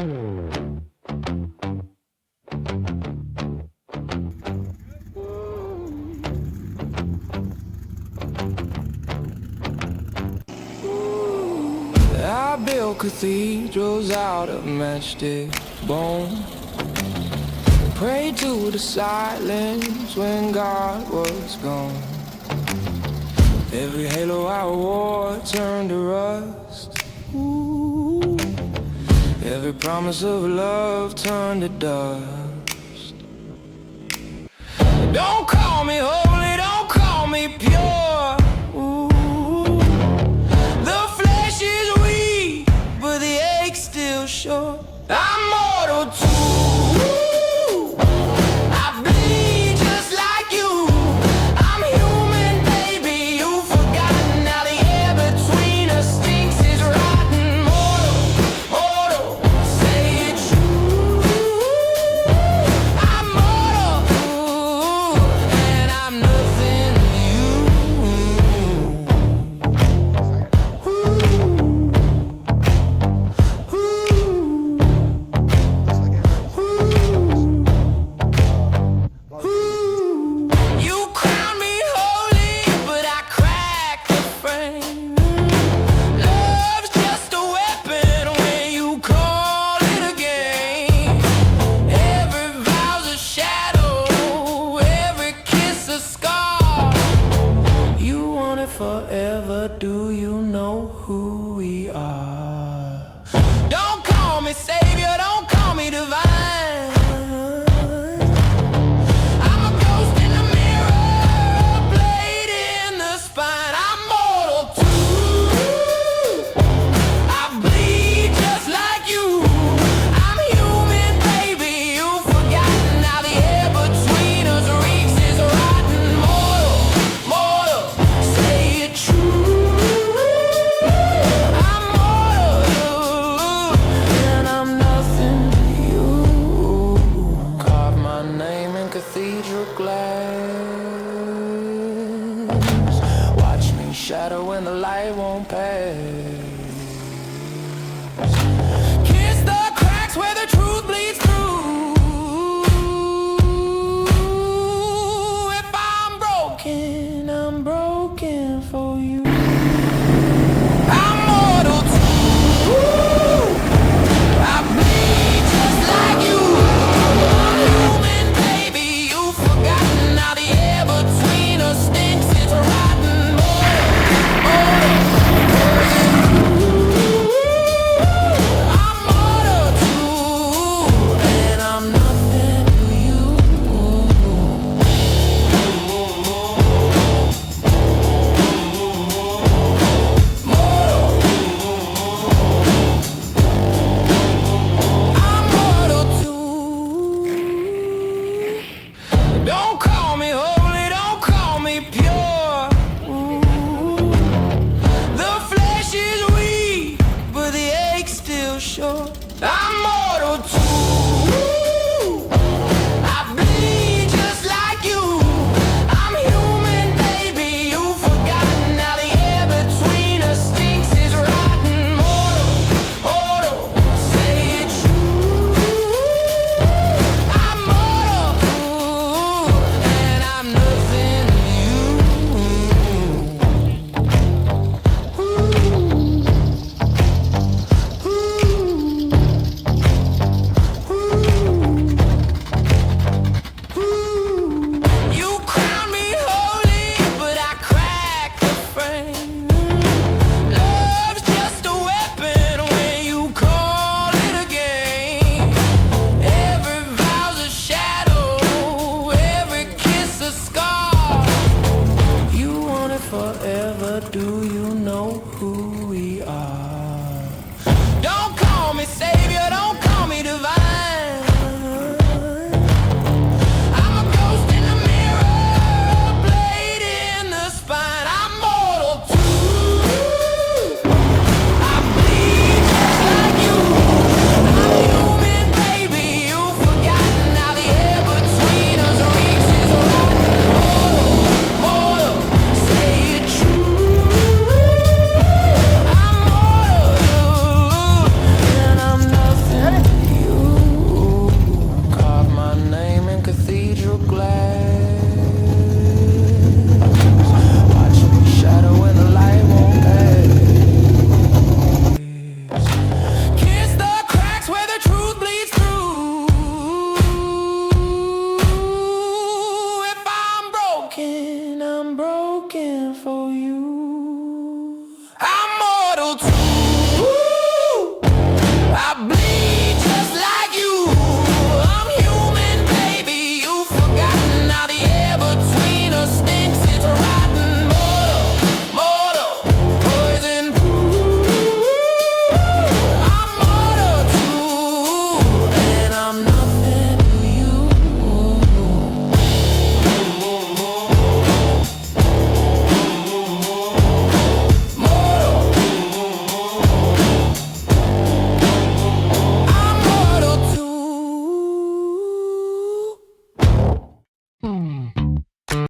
I built cathedrals out of matchstick bone. Prayed to the silence when God was gone. Every halo I wore turned to rust. Ooh. Every promise of love turned to dust. Don't call me holy, don't call me pure. Ooh. The flesh is weak, but the ache's still sure. I'm mortal too. I bleed just like you. I'm human, baby. You've forgotten how the air between us stinks is rotten. Mortal, mortal, say it true. I'm mortal, and I'm nothing to you. You crown me holy, but I crack the frame. Love's just a weapon when you call it a game. Every vow's a shadow, every kiss a scar. You want it forever, do you know who we are? Don't call me savior, don't call me divine. I'm a ghost in the mirror, a blade in the spine. I'm mortal too. I bleed just like you. I'm human, baby. You've forgotten how the air between us reeks is rotten. Mortal, mortal, say it true. I'm mortal, and I'm nothing to you. Carve my name in cathedral glass. Watch me shadow when the light won't pass. Kiss the cracks where the truth bleeds through. If I'm broken for you. I'm mortal too. I bleed just like you. I'm human, baby. You've forgotten how the air between us stinks. It's rotten. I'm mortal too, and I'm nothing to you. I'm mortal too. Don't call me holy, don't call me pure. Ooh. The flesh is weak, but the ache's still sure. I'm mortal too.